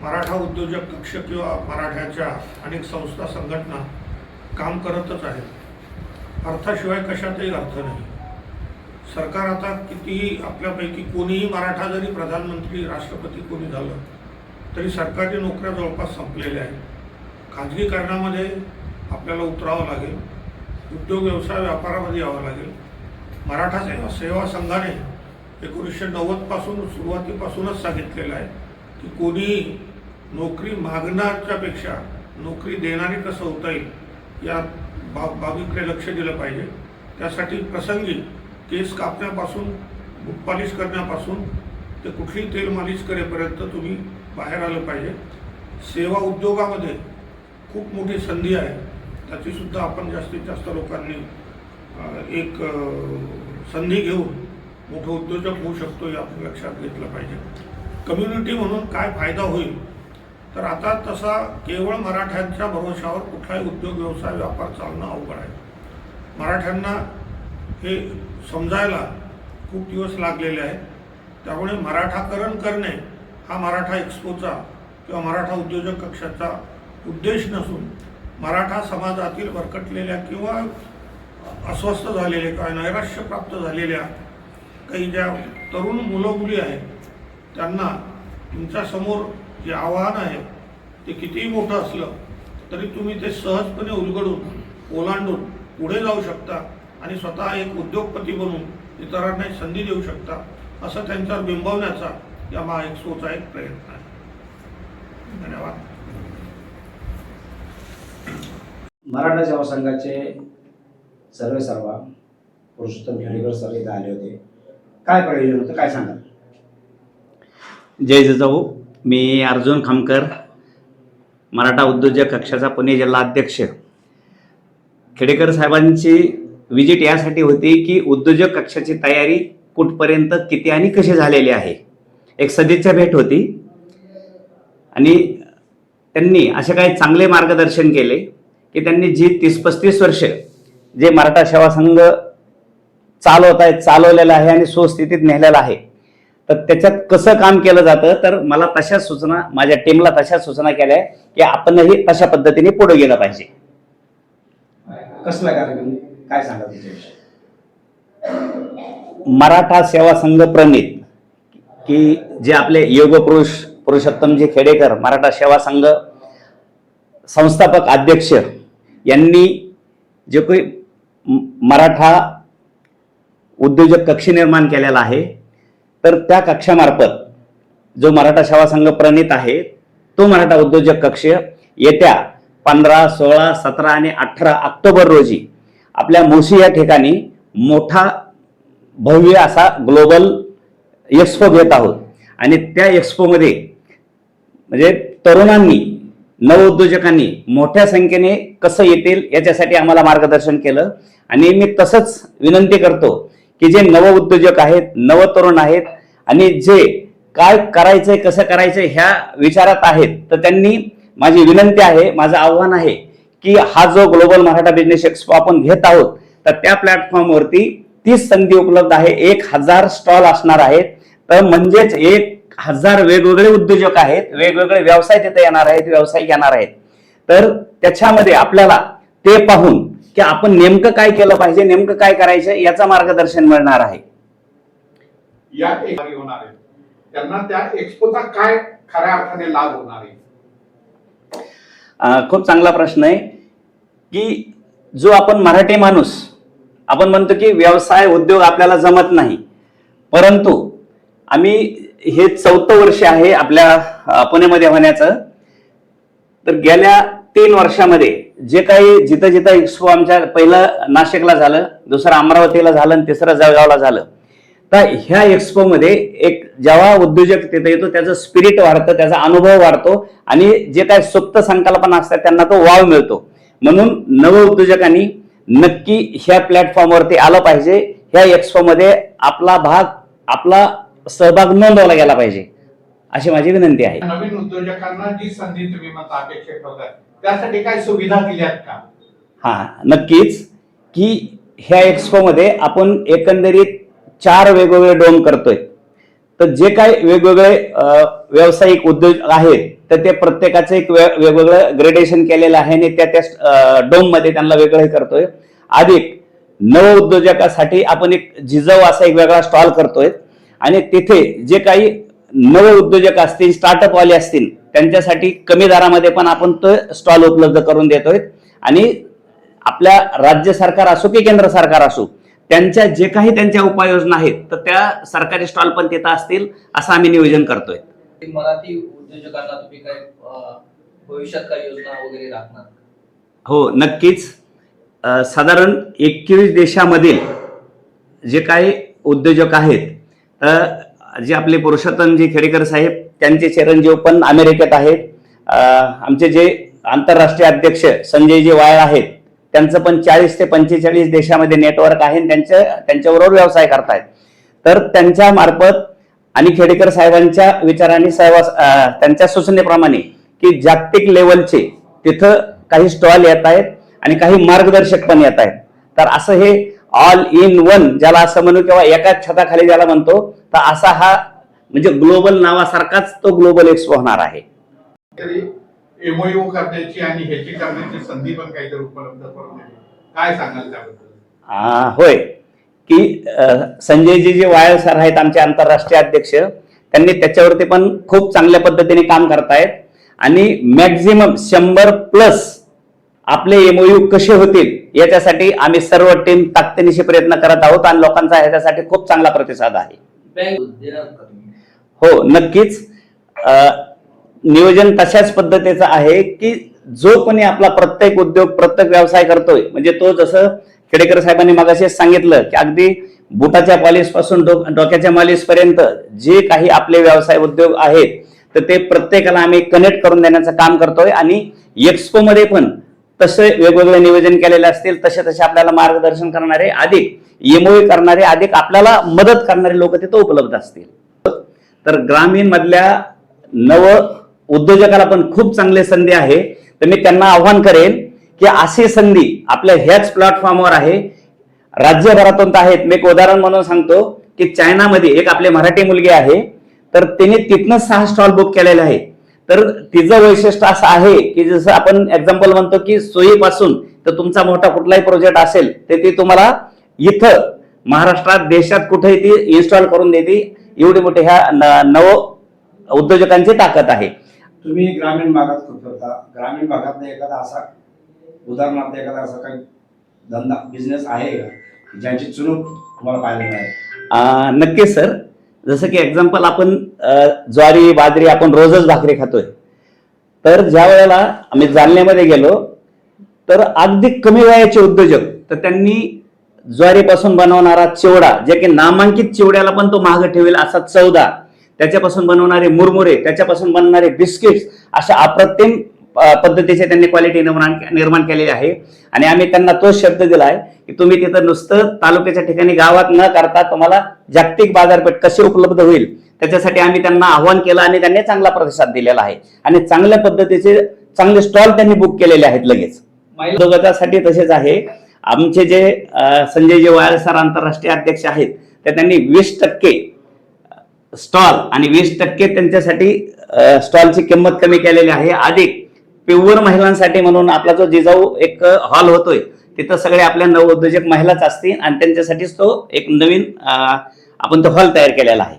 मराठा उद्योजक कक्ष किंवा मराठ्याच्या अनेक संस्था संघटना काम करतच आहेत। अर्थाशिवाय कशातही अर्थ नाही। सरकार आता कितीही आपल्यापैकी कोणीही मराठा जरी प्रधानमंत्री राष्ट्रपती कोणी झालं तरी सरकारी नोकऱ्या जवळपास संपलेल्या आहेत। खाजगीकरणामध्ये आपल्याला उतरावं लागेल, उद्योग व्यवसाय व्यापारामध्ये यावं लागेल। मराठा सेवा संघाने 1990 पासून सुरुवातीपासूनच सांगितलेलं आहे की कोणीही नोकरी मागण्याच्या पेक्षा नोकरी देणारी कसं होता येईल या बाबीकडे लक्ष दिलं पाहिजे। त्यासाठी प्रसंगी केस कापण्यापासून बूट पॉलिश करण्यापासून ते कुठली तेल मालिश करेपर्यंत तुम्ही बाहेर आलं पाहिजे। सेवा उद्योगामध्ये खूप मोठी संधी आहे, त्याचीसुद्धा आपण जास्तीत जास्त लोकांनी एक संधी घेऊन मोठं उद्योजक होऊ शकतो हे आपण लक्षात घेतलं पाहिजे। कम्युनिटी म्हणून काय फायदा होईल तर आता तसा केवळ मराठ्यांच्या भरोशावर कुठलाही उद्योग व्यवसाय व्यापार चालणं अवघड आहे। मराठ्यांना हे समजायला खूप दिवस लागलेले आहेत। त्यामुळे मराठाकरण करणे हा मराठा एक्सपोचा किंवा मराठा उद्योजक कक्षाचा उद्देश नसून मराठा समाजातील भरकटलेल्या किंवा अस्वस्थ झालेल्या किंवा नैराश्य प्राप्त झालेल्या काही ज्या तरुण मुलं मुली आहेत त्यांना तुमच्यासमोर जे आव्हान आहे ते कितीही मोठं असलं तरी तुम्ही ते सहजपणे उलगडून ओलांडून पुढे जाऊ शकता आणि स्वतः एक उद्योगपती बनून इतरांना संधी देऊ शकता असं त्यांच्यावर बिंबवण्याचा या महाएक्सपोचा एक प्रयत्न आहे। धन्यवाद। मराठा सेवा संघाचे सर्वेसर्वा पुरुषोत्तम खेडेकर सर इथे आले होते। काय प्रयोजन होतं, काय सांगाल? जय जिजाऊ, मी अर्जुन खामकर, मराठा उद्योजक कक्षाचा पुणे जिल्हा अध्यक्ष। खेडेकर साहेबांची विजिट यासाठी होती की उद्योजक कक्षाची तयारी कुठपर्यंत किती आणि कशी झालेली आहे। एक सदिच्छा भेट होती आणि त्यांनी असे काही चांगले मार्गदर्शन केले की त्यांनी जी 30-35 वर्ष जे मराठा सेवा संघ चालवलेला आहे आणि सुस्थितीत नेलेला आहे तर त्याच्यात कसं काम केलं जातं तर मला तशा सूचना, माझ्या टीमला तशा सूचना केल्या की आपणही तशा पद्धतीने पुढे गेलं पाहिजे। कसला कार्यक्रम, काय सांगा त्याच्याविषयी? मराठा सेवा संघ प्रणित की जे आपले योग पुरुष पुरुषोत्तमजी खेडेकर मराठा सेवा संघ संस्थापक अध्यक्ष यांनी जे काही मराठा उद्योजक कक्ष निर्माण केलेला आहे तर त्या कक्षामार्फत जो मराठा सेवा संघ प्रणित आहे तो मराठा उद्योजक कक्ष येत्या 15, 16, 17 आणि 18 ऑक्टोबर रोजी आपल्या मोशी या ठिकाणी मोठा भव्य असा ग्लोबल एक्सपो घेत आहोत आणि त्या एक्सपोमध्ये म्हणजे तरुणांनी, नवउद्योजकांनी मोठ्या संख्येने कसं येतील याच्यासाठी आम्हाला मार्गदर्शन केलं। आणि मी तसंच विनंती करतो की जे नवउद्योजक आहेत, नवतरुण आहेत आणि जे काय करायचंय कसं करायचंय ह्या विचारात आहेत तर त्यांनी, माझी विनंती आहे, माझं आव्हान आहे की हा जो ग्लोबल मराठा बिझनेस एक्सपो आपण घेत आहोत तर त्या प्लॅटफॉर्मवरती 30 संधी उपलब्ध आहे। 1000 स्टॉल असणार आहेत तर म्हणजेच 1000 वेगवेगळे उद्योजक आहेत, वेगवेगळे व्यवसाय तिथे येणार आहेत, व्यावसायिक येणार आहेत। तर त्याच्यामध्ये आपल्याला ते पाहून की आपण नेमकं काय केलं पाहिजे, नेमकं काय करायचं याचं मार्गदर्शन मिळणार आहे। या होणार आहे त्यांना त्या एक्सपोचा काय खऱ्या अर्थाने लाभ होणार आहे? खूप चांगला प्रश्न आहे की जो आपण मराठी माणूस आपण म्हणतो की व्यवसाय उद्योग आपल्याला जमत नाही, परंतु आम्ही हे 4थं वर्ष आहे आपल्या पुण्यामध्ये होण्याचं। तर गेल्या 3 वर्षामध्ये जे काही जिथं जिथं एक्सपो आमच्या पहिलं नाशिकला झालं, दुसरं अमरावतीला झालं आणि तिसरं जळगावला झालं। तर ह्या एक्सपो मध्ये एक जेव्हा उद्योजक तिथे येतो त्याचं स्पिरिट वाढतं, त्याचा अनुभव वाढतो आणि जे काही सुप्त संकल्पना असतात त्यांना तो वाव मिळतो। म्हणून नवउद्योजकांनी नक्की ह्या प्लॅटफॉर्मवरती आलं पाहिजे। ह्या एक्सपो मध्ये आपला सहभाग नोंदवला गेला पाहिजे अशी माझी विनंती आहे। नवीन उद्योजकांना जी संधी तुम्ही मत अपेक्षा ठेवताय त्यासाठी काय सुविधा दिल्यात का? हा, नक्कीच की ह्या एक्सपो मध्ये आपण एकंदरीत 4 वेगवेगळे डोम करतोय। तर जे काही वेगवेगळे व्यावसायिक उद्योग आहेत तर ते प्रत्येकाचं एक वेगवेगळं ग्रेडेशन केलेलं आहे आणि त्या डोम मध्ये त्यांना वेगळं हे करतोय. अधिक नव उद्योजकासाठी आपण एक जिजाऊ असा एक वेगळा स्टॉल करतोय आणि तिथे जे काही नव उद्योजक असतील, स्टार्टअप वाले असतील, त्यांच्यासाठी कमी दरामध्ये पण आपण तो स्टॉल उपलब्ध करून देतोय. आणि आपल्या राज्य सरकार असो की केंद्र सरकार असो, त्यांच्या जे काही त्यांच्या उपाययोजना आहेत तर त्या सरकारी स्टॉल पण तिथं असतील असं आम्ही नियोजन करतोय. मराठी उद्योजकांना तुम्ही काय भविष्यात काय योजना वगैरे राखणार? हो, नक्कीच. साधारण 21 देशामधील जे काही उद्योजक आहेत, जे आपले पुरुषोत्तमजी खेडेकर साहेब त्यांचे चिरंजीव पण अमेरिकेत आहेत. आमचे जे आंतरराष्ट्रीय अध्यक्ष संजयजी वायल आहेत, त्यांचं पण 40 ते 45 देशामध्ये नेटवर्क आहे. त्यांच्याबरोबर व्यवसाय करतायत. तर त्यांच्या मार्फत आणि खेडेकर साहेबांच्या विचाराने त्यांच्या सूचनेप्रमाणे की जागतिक लेवलचे तिथं काही स्टॉल येत आहेत आणि काही मार्गदर्शक पण येत आहेत. तर असं हे ऑल इन वन ज्याला असं म्हणू किंवा एकाच छताखाली ज्याला म्हणतो, तर असा हा म्हणजे ग्लोबल नावासारखाच तो ग्लोबल एक्सपो होणार आहे. तरी एमओयू करण्याची आणि ह्याची करण्याची संधी पण काहीतरी उपलब्ध करून दिली, काय सांगाल त्याबद्दल? होय की संजयजी जे वायल सर आहेत आमचे आंतरराष्ट्रीय अध्यक्ष, त्यांनी त्याच्यावरती पण खूप चांगल्या पद्धतीने काम करतायत आणि मॅक्झिमम 100+ आपले एमओयू कसे होतील याच्यासाठी आम्ही सर्व टीम ताकदीनिशी प्रयत्न करत आहोत आणि लोकांचा ह्याच्यासाठी खूप चांगला प्रतिसाद आहे. हो, नक्कीच. नियोजन तशाच पद्धतीचं आहे की जो कोणी आपला प्रत्येक उद्योग, प्रत्येक व्यवसाय करतोय, म्हणजे तो जसं खेडेकर साहेबांनी मगाशी सांगितलं की अगदी बुटाच्या पॉलिश पासून डोक्याच्या मालिश पर्यंत जे काही आपले व्यवसाय उद्योग आहेत तर ते प्रत्येकाला आम्ही कनेक्ट करून देण्याचं काम करतोय. आणि एक्सपो मध्ये पण तसे वेगवेगळे नियोजन केलेले असतील, तसे आपल्याला मार्गदर्शन करणारे, अधिक एमओयू करणारे, अधिक आपल्याला मदत करणारे लोक तिथं उपलब्ध असतील. तर ग्रामीण मधल्या नव उद्योजकाला पण खूप चांगली संधी आहे. तर मी त्यांना आव्हान करेन की अशी संधी आपल्या ह्याच प्लॅटफॉर्मवर आहे, राज्यभरातून आहेत. मी एक उदाहरण म्हणून सांगतो की चायनामध्ये एक आपली मराठी मुलगी आहे, तर तिने तिथनं 6 स्टॉल बुक केलेले आहे. तर तिचं वैशिष्ट्य असं आहे की जसं आपण एक्झाम्पल म्हणतो की सोयीपासून तर तुमचा मोठा कुठलाही प्रोजेक्ट असेल तर ती तुम्हाला इथं महाराष्ट्रात, देशात कुठेही ती इन्स्टॉल करून देते. एवढी मोठी ह्या नव उद्योजकांची ताकद आहे. तुम्ही ग्रामीण भागात करता, ग्रामीण भागात एखादा असा उदाहरणार्थ एखादा असा काही धंदा बिझनेस आहे का ज्यांची चुणूक तुम्हाला पाहायला मिळेल? नक्कीच सर. जसं की एक्झाम्पल आपण ज्वारी, बाजरी आपण रोजच भाकरी खातोय. तर ज्या वेळेला आम्ही जालन्यामध्ये गेलो तर अगदी कमी वयाचे उद्योजक, तर त्यांनी ज्वारीपासून बनवणारा चिवडा, जे की नामांकित चिवड्याला पण तो महाग ठेवेल असा चौदा, त्याच्यापासून बनवणारे मुरमुरे, त्याच्यापासून बनणारे बिस्किट्स, अशा अप्रतिम पद्धतीचे त्यांनी क्वालिटी निर्माण केलेली आहे. आणि आम्ही त्यांना तोच शब्द दिलाय की तुम्ही तिथं नुसतं तालुक्याच्या ठिकाणी गावात न करता तुम्हाला जागतिक बाजारपेठ कशी उपलब्ध होईल त्याच्यासाठी आम्ही त्यांना आव्हान केलं आणि त्यांनी चांगला प्रतिसाद दिलेला आहे. आणि चांगल्या पद्धतीचे चांगले स्टॉल त्यांनी बुक केलेले आहेत लगेच. उद्योगासाठी तसेच आहे. आमचे जे संजयजी वायल सर आंतरराष्ट्रीय अध्यक्ष आहेत, तर त्यांनी 20% स्टॉल आणि 20% त्यांच्यासाठी स्टॉलची किंमत कमी केलेली आहे. अधिक प्युअर महिलांसाठी म्हणून आपला जो जिजाऊ एक हॉल होतोय, तिथं सगळे आपल्या नव उद्योजक महिलाच असतील आणि त्यांच्यासाठीच तो एक नवीन आपण तो हॉल तयार केलेला आहे.